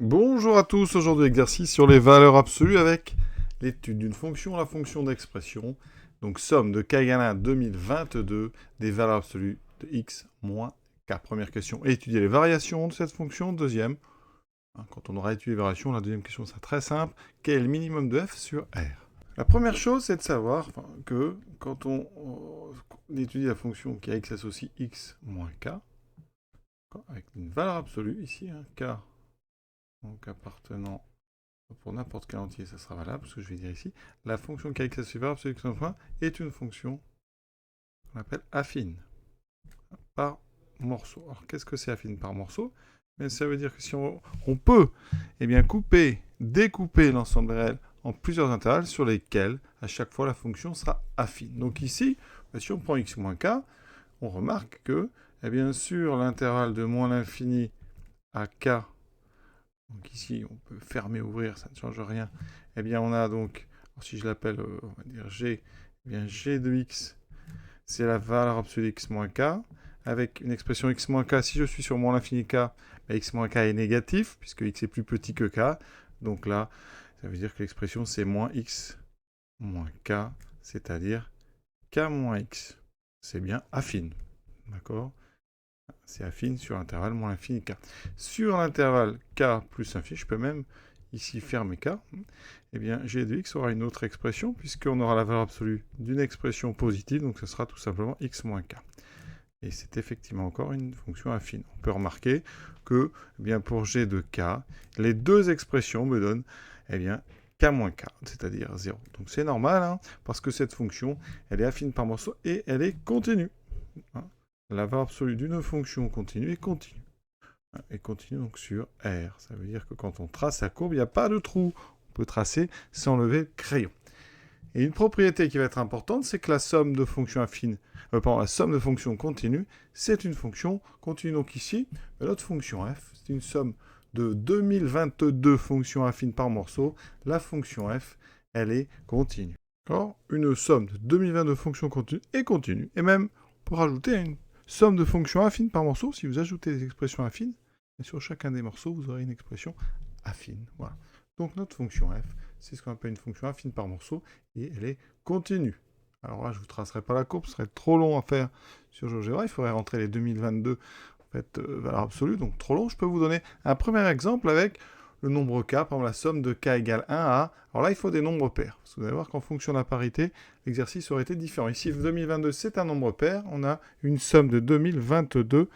Bonjour à tous, aujourd'hui exercice sur les valeurs absolues avec l'étude d'une fonction, la fonction d'expression. Donc somme de k égale 1 2022 des valeurs absolues de x moins k. Première question, étudier les variations de cette fonction. Deuxième, quand on aura étudié les variations, la deuxième question sera très simple. Quel est le minimum de f sur R? La première chose, c'est de savoir que quand on étudie la fonction qui a x associe x moins k, avec une valeur absolue ici, k, donc appartenant pour n'importe quel entier, ça sera valable, ce que je vais dire ici. La fonction kx associe valeur absolue x point est une fonction qu'on appelle affine par morceau. Alors, qu'est-ce que c'est affine par morceau? Mais ça veut dire que si on peut découper l'ensemble réel en plusieurs intervalles sur lesquels, à chaque fois, la fonction sera affine. Donc ici, si on prend x moins k, on remarque que, sur l'intervalle de moins l'infini à k, donc ici, on peut fermer, ouvrir, ça ne change rien. On a donc, si je l'appelle, on va dire g, g de x, c'est la valeur absolue x moins k, avec une expression x moins k, si je suis sur moins l'infini k, x moins k est négatif, puisque x est plus petit que k. Donc là, ça veut dire que l'expression c'est moins x moins k, c'est-à-dire k moins x. C'est bien affine. D'accord? C'est affine sur l'intervalle moins l'infini k. Sur l'intervalle k plus infini, je peux même ici fermer k, g de x aura une autre expression, puisqu'on aura la valeur absolue d'une expression positive, donc ce sera tout simplement x moins k. Et c'est effectivement encore une fonction affine. On peut remarquer que pour g de k, les deux expressions me donnent k moins k, c'est-à-dire 0. Donc c'est normal, parce que cette fonction, elle est affine par morceau et elle est continue. La valeur absolue d'une fonction continue est continue. Et continue donc sur R. Ça veut dire que quand on trace la courbe, il n'y a pas de trou. On peut tracer sans lever le crayon. Et une propriété qui va être importante, c'est que la somme de fonctions affines, la somme de fonctions continues, c'est une fonction continue. Donc ici, notre fonction f, c'est une somme de 2022 fonctions affines par morceau. La fonction f, elle est continue. Or, une somme de 2022 fonctions continues est continue. Et même, on peut rajouter une somme de fonctions affines par morceau. Si vous ajoutez des expressions affines, et sur chacun des morceaux, vous aurez une expression affine. Voilà. Donc notre fonction f, c'est ce qu'on appelle une fonction affine par morceau, et elle est continue. Alors là, je ne vous tracerai pas la courbe, ce serait trop long à faire sur GeoGebra. Il faudrait rentrer les 2022 valeur absolue, donc trop long. Je peux vous donner un premier exemple avec le nombre k, par exemple la somme de k égale 1 à... Alors là, il faut des nombres pairs. Parce que vous allez voir qu'en fonction de la parité, l'exercice aurait été différent. Ici, 2022, c'est un nombre pair. On a une somme de 2022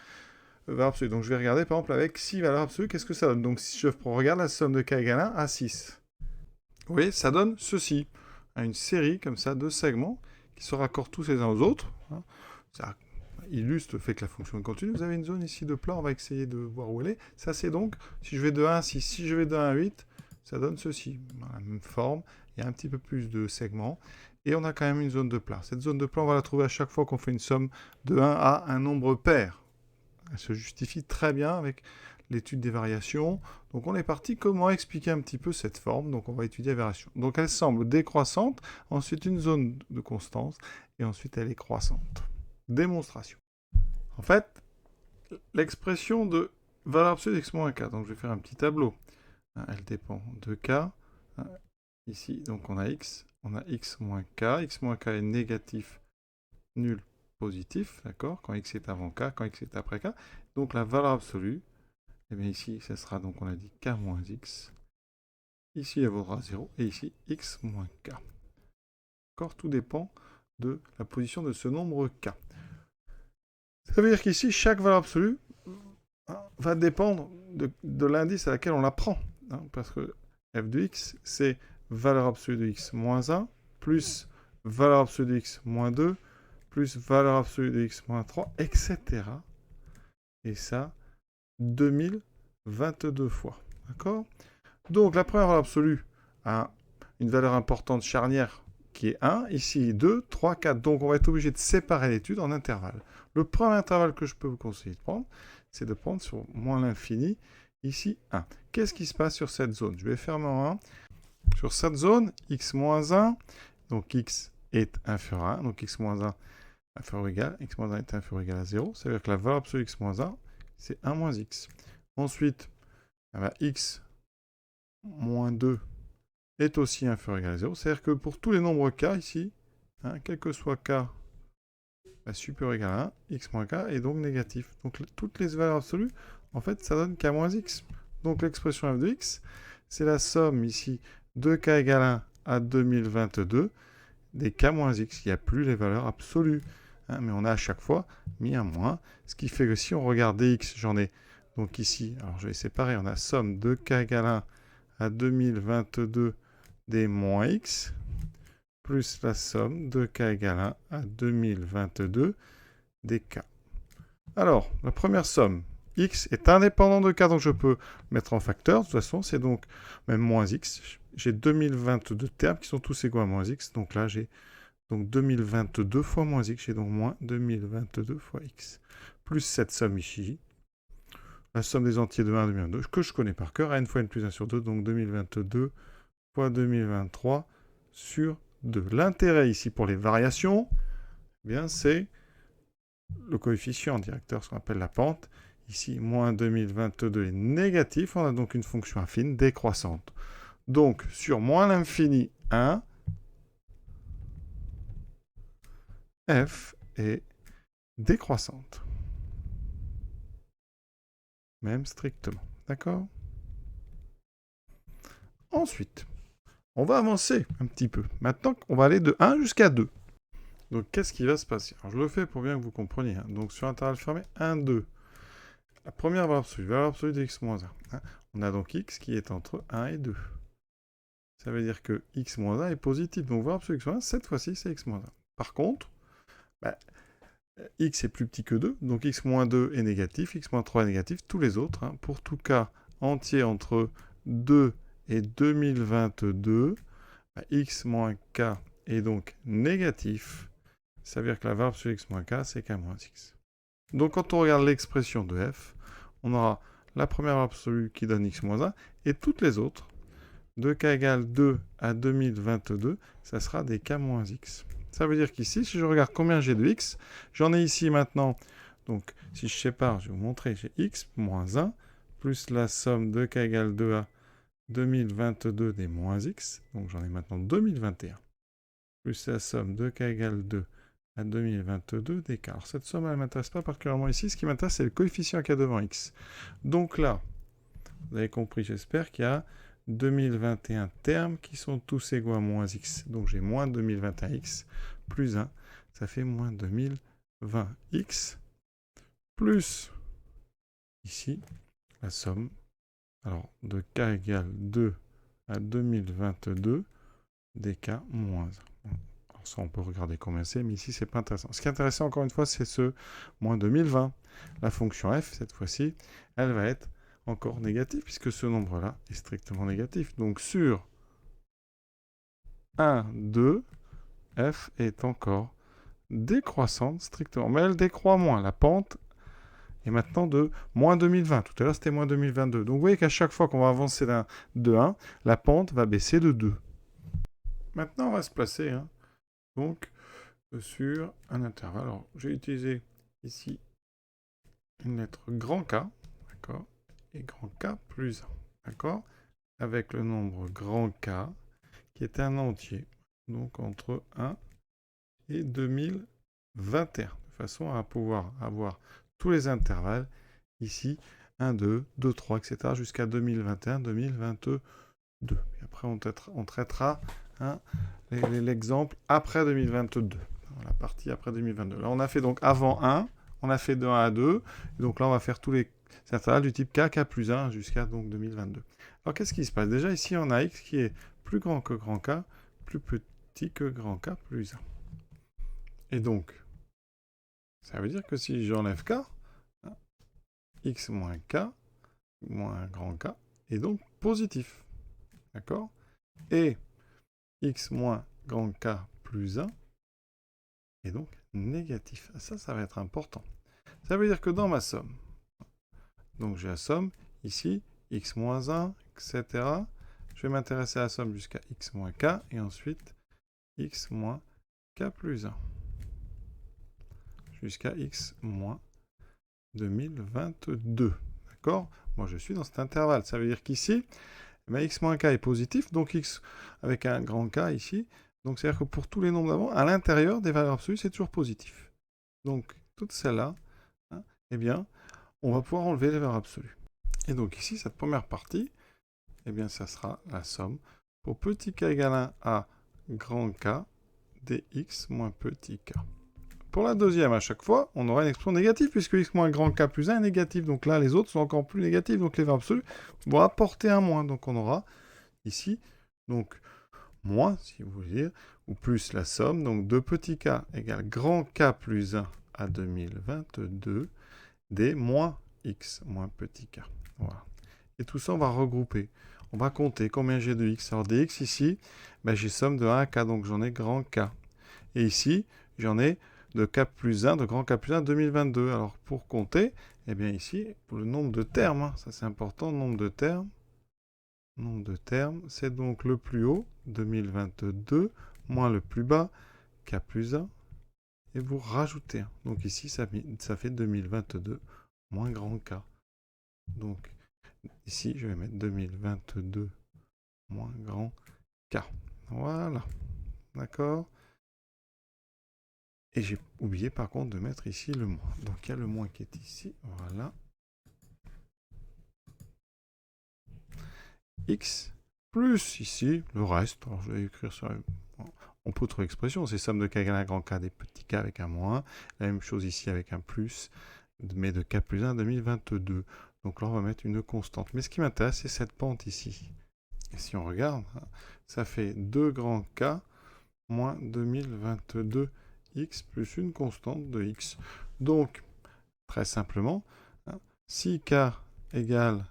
valeurs absolues. Donc je vais regarder, par exemple, avec 6 valeurs absolues, qu'est-ce que ça donne? Donc si je regarde la somme de k égale 1 à 6. Vous voyez, ça donne ceci. Une série, comme ça, de segments qui se raccordent tous les uns aux autres. Ça illustre le fait que la fonction est continue. Vous avez une zone ici de plat, on va essayer de voir où elle est. Ça, c'est donc, si je vais de 1 à 6, si je vais de 1 à 8, ça donne ceci. La même forme, il y a un petit peu plus de segments, et on a quand même une zone de plat. Cette zone de plat, on va la trouver à chaque fois qu'on fait une somme de 1 à un nombre pair. Elle se justifie très bien avec l'étude des variations. Donc on est parti, comment expliquer un petit peu cette forme? Donc on va étudier les variations. Donc elle semble décroissante, ensuite une zone de constance, et ensuite elle est croissante. Démonstration. En fait, l'expression de valeur absolue d'x moins k, donc je vais faire un petit tableau. Elle dépend de k. Ici, donc on a x moins k est négatif, nul, positif, d'accord? Quand x est avant k, quand x est après k. Donc la valeur absolue, ici, ce sera donc, on a dit k moins x. Ici, elle vaudra 0, et ici, x moins k. D'accord? Tout dépend de la position de ce nombre k. Ça veut dire qu'ici, chaque valeur absolue va dépendre de l'indice à laquelle on la prend. Parce que f de x, c'est valeur absolue de x moins 1, plus valeur absolue de x moins 2, plus valeur absolue de x moins 3, etc. Et ça, 2022 fois. D'accord? Donc, la première valeur absolue a une valeur importante charnière qui est 1, ici 2, 3, 4. Donc, on va être obligé de séparer l'étude en intervalles. Le premier intervalle que je peux vous conseiller de prendre, c'est de prendre sur moins l'infini, ici 1. Qu'est-ce qui se passe sur cette zone? Je vais fermer en 1. Sur cette zone, x moins 1, donc x est inférieur à 1, donc x moins 1 inférieur ou égal, x moins 1 est inférieur ou égal à 0. C'est-à-dire que la valeur absolue x moins 1, c'est 1 moins x. Ensuite, x moins 2 est aussi inférieur ou égal à 0. C'est-à-dire que pour tous les nombres k ici, hein, quel que soit k supérieur ou égal à 1, x moins k est donc négatif. Donc toutes les valeurs absolues, en fait, ça donne k moins x. Donc l'expression f de x, c'est la somme ici de k égale 1 à 2022 des k moins x. Il n'y a plus les valeurs absolues. Hein, mais on a à chaque fois mis un moins. Ce qui fait que si on regarde dx, j'en ai donc ici, alors je vais séparer, on a somme de k égale 1 à 2022 des moins x, plus la somme de k égale 1 à 2022 des k. Alors, la première somme, x est indépendant de k, donc je peux mettre en facteur. De toute façon, c'est donc même moins x. J'ai 2022 termes qui sont tous égaux à moins x. Donc là, j'ai donc 2022 fois moins x. J'ai donc moins 2022 fois x. Plus cette somme ici. La somme des entiers de 1 à 2022, que je connais par cœur. n fois n plus 1 sur 2. Donc 2022 fois 2023 sur 2. L'intérêt ici pour les variations, eh bien c'est le coefficient directeur, ce qu'on appelle la pente. Ici, moins 2022 est négatif. On a donc une fonction affine décroissante. Donc, sur moins l'infini 1, f est décroissante. Même strictement. D'accord? Ensuite, on va avancer un petit peu. Maintenant, on va aller de 1 jusqu'à 2. Donc, qu'est-ce qui va se passer? Alors, je le fais pour bien que vous compreniez. Hein. Donc, sur intervalle fermé, 1, 2. La première valeur absolue de x moins 1. Hein. On a donc x qui est entre 1 et 2. Ça veut dire que x moins 1 est positif. Donc, valeur absolue de x moins 1, cette fois-ci, c'est x moins 1. Par contre, x est plus petit que 2. Donc, x moins 2 est négatif. X moins 3 est négatif. Tous les autres, hein, pour tout cas entier entre 2 et 2022, x moins k est donc négatif. Ça veut dire que la valeur absolue de x moins k, c'est k moins x. Donc, quand on regarde l'expression de f, on aura la première valeur absolue qui donne x moins 1 et toutes les autres, de k égale 2 à 2022, ça sera des k moins x. Ça veut dire qu'ici, si je regarde combien j'ai de x, j'en ai ici maintenant, donc si je sépare, je vais vous montrer, j'ai x moins 1, plus la somme de k égale 2 à 2022 des moins x, donc j'en ai maintenant 2021, plus la somme de k égale 2 à 2022 des k. Alors cette somme, elle ne m'intéresse pas particulièrement ici, ce qui m'intéresse, c'est le coefficient qu'il y a devant x. Donc là, vous avez compris, j'espère qu'il y a 2021 termes qui sont tous égaux à moins x. Donc j'ai moins 2021x plus 1, ça fait moins 2020x plus ici la somme alors, de k égale 2 à 2022 des k moins 1. Alors ça, on peut regarder combien c'est, mais ici, c'est pas intéressant. Ce qui est intéressant, encore une fois, c'est ce moins 2020. La fonction f, cette fois-ci, elle va être encore négatif, puisque ce nombre-là est strictement négatif. Donc sur 1, 2, f est encore décroissante strictement. Mais elle décroît moins. La pente est maintenant de moins 2020. Tout à l'heure, c'était moins 2022. Donc vous voyez qu'à chaque fois qu'on va avancer de 1, la pente va baisser de 2. Maintenant, on va se placer donc sur un intervalle. Alors, j'ai utilisé ici une lettre grand K, d'accord, et grand K plus 1, d'accord, avec le nombre grand K, qui est un entier, donc entre 1 et 2021, de façon à pouvoir avoir tous les intervalles, ici, 1, 2, 2, 3, etc., jusqu'à 2021, 2022. Et après, on traitera l'exemple après 2022, la partie après 2022. Là, on a fait donc avant 1, on a fait de 1 à 2, et donc là, on va faire tous les intervalles du type k, k plus 1, jusqu'à donc 2022. Alors, qu'est-ce qui se passe? Déjà, ici, on a x qui est plus grand que grand k, plus petit que grand k plus 1. Et donc, ça veut dire que si j'enlève k, x moins k, moins grand k, est donc positif. D'accord? Et x moins grand k plus 1 est donc négatif. Ça va être important. Ça veut dire que dans ma somme, donc j'ai la somme, ici, x moins 1, etc. Je vais m'intéresser à la somme jusqu'à x moins k, et ensuite x moins k plus 1. Jusqu'à x moins 2022. D'accord? Moi, je suis dans cet intervalle. Ça veut dire qu'ici, ben, x moins k est positif, donc x avec un grand K ici. Donc c'est-à-dire que pour tous les nombres d'avant, à l'intérieur des valeurs absolues, c'est toujours positif. Donc toutes celles-là, hein, eh bien, on va pouvoir enlever les valeurs absolues. Et donc ici, cette première partie, eh bien, ça sera la somme pour petit k égale 1 à grand K dx moins petit k. Pour la deuxième, à chaque fois, on aura une expression négative, puisque x moins grand K plus 1 est négatif. Donc là, les autres sont encore plus négatifs. Donc les valeurs absolues vont apporter un moins. Donc on aura ici, donc, moins, si vous voulez dire, ou plus la somme. Donc de petit k égale grand K plus 1 à 2022 des moins x moins petit k. Voilà. Et tout ça, on va regrouper. On va compter combien j'ai de x. Alors dx ici, ben, j'ai somme de 1 à k, donc j'en ai grand K. Et ici, j'en ai de K plus 1, de grand K plus 1 2022. Alors pour compter, eh bien ici, pour le nombre de termes, hein, ça c'est important, nombre de termes. Nombre de termes, c'est donc le plus haut, 2022, moins le plus bas, K plus 1, et vous rajoutez 1. Donc ici, ça fait 2022 moins grand K. Donc ici, je vais mettre 2022 moins grand K. Voilà. D'accord. Et j'ai oublié par contre de mettre ici le moins. Donc il y a le moins qui est ici. Voilà. X plus ici le reste. Alors je vais écrire sur on peut trouver l'expression. C'est somme de k égale 1 grand K des petits k avec un moins. La même chose ici avec un plus. Mais de k plus 1 2022. Donc là on va mettre une constante. Mais ce qui m'intéresse c'est cette pente ici. Et si on regarde, ça fait 2 grand K moins 2022 x plus une constante de x. Donc, très simplement, si k égale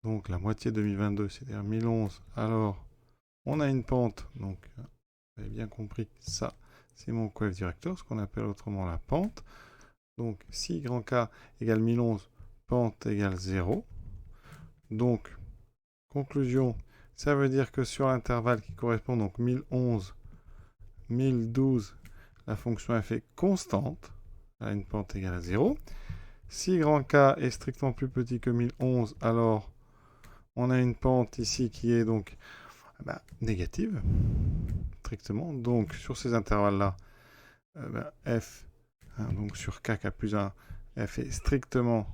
donc la moitié de 2022, c'est-à-dire 1011, alors on a une pente, donc vous avez bien compris que ça, c'est mon coef directeur, ce qu'on appelle autrement la pente. Donc, si grand K égale 1011, pente égale 0. Donc, conclusion, ça veut dire que sur l'intervalle qui correspond, donc 1011, 1012, la fonction f est constante, à une pente égale à 0. Si grand K est strictement plus petit que 1011, alors on a une pente ici qui est donc négative, strictement. Donc sur ces intervalles-là, f, donc sur k plus 1, f est strictement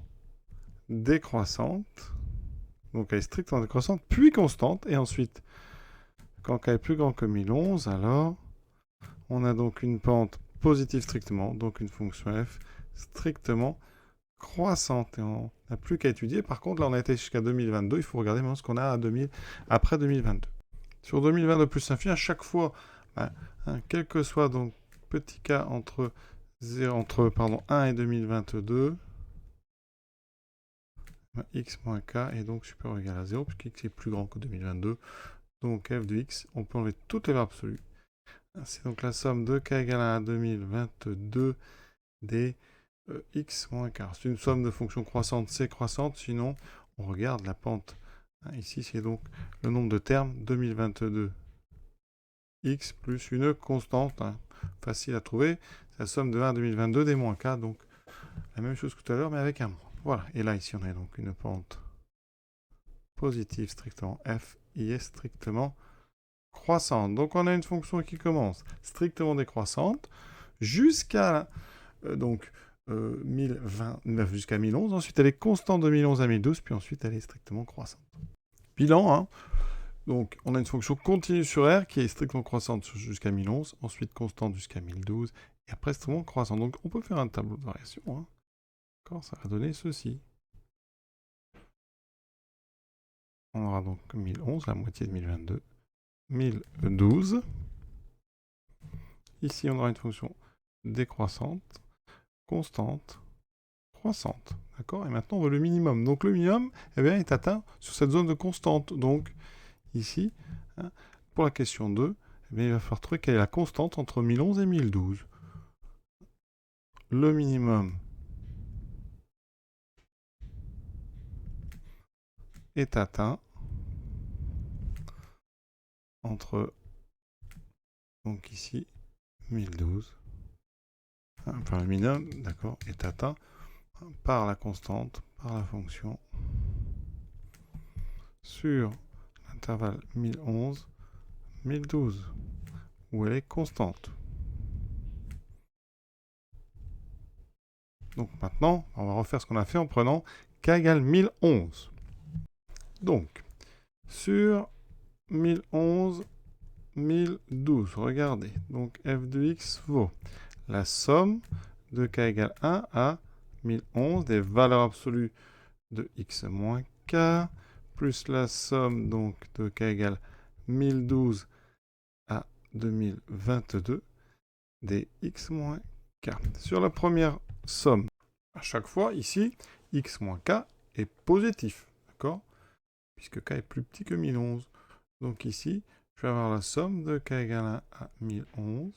décroissante. Donc elle est strictement décroissante, puis constante. Et ensuite, quand k est plus grand que 1011, alors on a donc une pente positive strictement, donc une fonction f strictement croissante. Et on n'a plus qu'à étudier. Par contre, là, on a été jusqu'à 2022. Il faut regarder maintenant ce qu'on a après 2022. Sur 2022 plus infini, à chaque fois, quel que soit donc petit k entre 1 et 2022, x moins k est donc supérieur ou égal à 0, puisque x est plus grand que 2022. Donc f de x, on peut enlever toutes les valeurs absolues. C'est donc la somme de k égale à 2022 des x moins k. C'est une somme de fonctions croissantes, c'est croissante, sinon on regarde la pente. Ici, c'est donc le nombre de termes, 2022 x plus une constante, facile à trouver, c'est la somme de 1 2022 des moins k, donc la même chose que tout à l'heure, mais avec un moins. Voilà, et là, ici, on a donc une pente positive strictement f, y est strictement croissante. Donc, on a une fonction qui commence strictement décroissante jusqu'à 1029 jusqu'à 1011. Ensuite, elle est constante de 1011 à 1012, puis ensuite, elle est strictement croissante. Bilan, donc, on a une fonction continue sur R qui est strictement croissante jusqu'à 1011, ensuite constante jusqu'à 1012, et après strictement croissante. Donc, on peut faire un tableau de variation. D'accord, ça va donner ceci. On aura donc 1011, la moitié de 1022, 1012. Ici, on aura une fonction décroissante, constante, croissante. D'accord. Et maintenant, on veut le minimum. Donc, le minimum est atteint sur cette zone de constante. Donc, ici, pour la question 2, il va falloir trouver quelle est la constante entre 1011 et 1012. Le minimum est atteint entre, donc ici, 1012. Enfin, le minimum, d'accord, est atteint par la constante, par la fonction, sur l'intervalle 1011, 1012, où elle est constante. Donc maintenant, on va refaire ce qu'on a fait en prenant k égale 1011. Donc, sur 1011, 1012, regardez. Donc f de x vaut la somme de k égale 1 à 1011 des valeurs absolues de x moins k, plus la somme donc de k égale 1012 à 2022 des x moins k. Sur la première somme, à chaque fois, ici, x moins k est positif, d'accord? Puisque k est plus petit que 1011. Donc ici, je vais avoir la somme de k égale 1 à 1011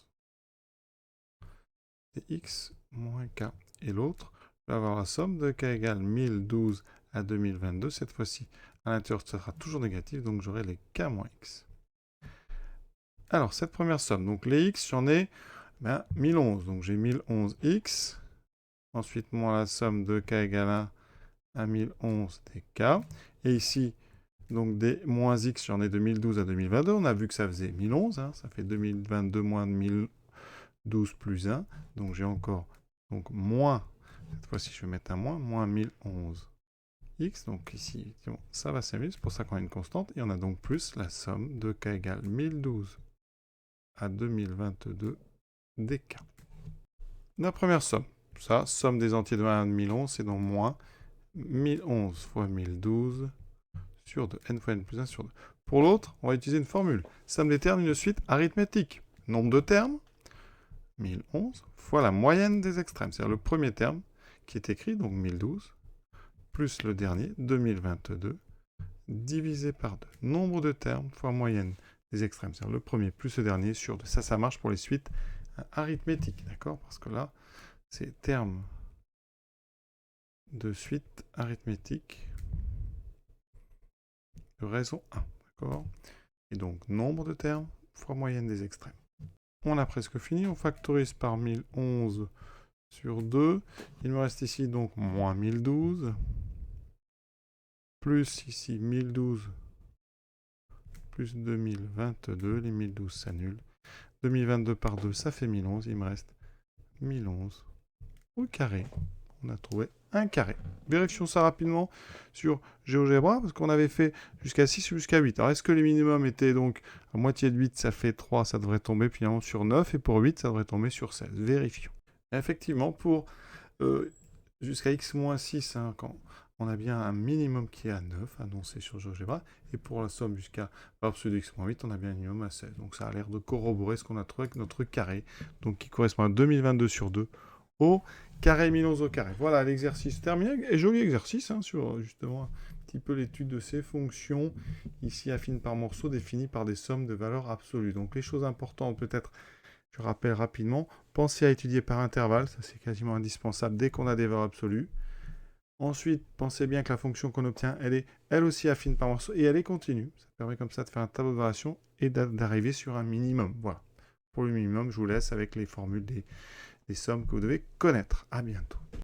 des x moins k. Et l'autre, je vais avoir la somme de k égale 1012 à 2022. Cette fois-ci, à l'intérieur, ça sera toujours négatif, donc j'aurai les k moins x. Alors, cette première somme, donc les x, j'en ai 1011. Donc j'ai 1011x. Ensuite, moins la somme de k égale 1 à 1011 des k. Et ici, donc des moins x, j'en ai de 1012 à 2022. On a vu que ça faisait 1011. Hein, ça fait 2022 moins 1012 plus 1. Donc j'ai encore donc moins, cette fois-ci je vais mettre un moins 1011 x. Donc ici, ça va s'amuser. C'est pour ça qu'on a une constante. Et on a donc plus la somme de k égale 1012 à 2022 des k. La première somme. Ça, somme des entiers de 1 à 1011, c'est donc moins 1011 fois 1012 sur 2, n fois n plus 1 sur 2. Pour l'autre, on va utiliser une formule. Somme des termes d'une suite arithmétique. Nombre de termes, 1011, fois la moyenne des extrêmes. C'est-à-dire le premier terme qui est écrit, donc 1012, plus le dernier, 2022, divisé par 2. Nombre de termes fois moyenne des extrêmes. C'est-à-dire le premier plus le dernier sur 2. Ça marche pour les suites arithmétiques, d'accord? Parce que là, c'est termes de suite arithmétique de raison 1, d'accord? Et donc, nombre de termes fois moyenne des extrêmes. On a presque fini, on factorise par 1011 sur 2. Il me reste ici donc moins 1012, plus ici 1012, plus 2022, les 1012 s'annulent. 2022 par 2, ça fait 1011, il me reste 1011 au carré. On a trouvé un carré. Vérifions ça rapidement sur GeoGebra, parce qu'on avait fait jusqu'à 6 ou jusqu'à 8. Alors, est-ce que les minimums étaient donc à moitié de 8, ça fait 3, ça devrait tomber finalement sur 9, et pour 8, ça devrait tomber sur 16. Vérifions. Et effectivement, pour jusqu'à x-6, hein, quand on a bien un minimum qui est à 9, annoncé sur GeoGebra, et pour la somme jusqu'à absolu de x-8, on a bien un minimum à 16. Donc ça a l'air de corroborer ce qu'on a trouvé avec notre carré, donc qui correspond à 2022 sur 2, au carré 1011 au carré. Voilà l'exercice terminé, et joli exercice hein, sur justement un petit peu l'étude de ces fonctions, ici affines par morceaux, définies par des sommes de valeurs absolues. Donc les choses importantes peut-être, je rappelle rapidement, pensez à étudier par intervalle, ça c'est quasiment indispensable dès qu'on a des valeurs absolues. Ensuite, pensez bien que la fonction qu'on obtient, elle est elle aussi affine par morceaux, et elle est continue. Ça permet comme ça de faire un tableau de variation et d'arriver sur un minimum. Voilà. Pour le minimum, je vous laisse avec les formules des sommes que vous devez connaître. À bientôt.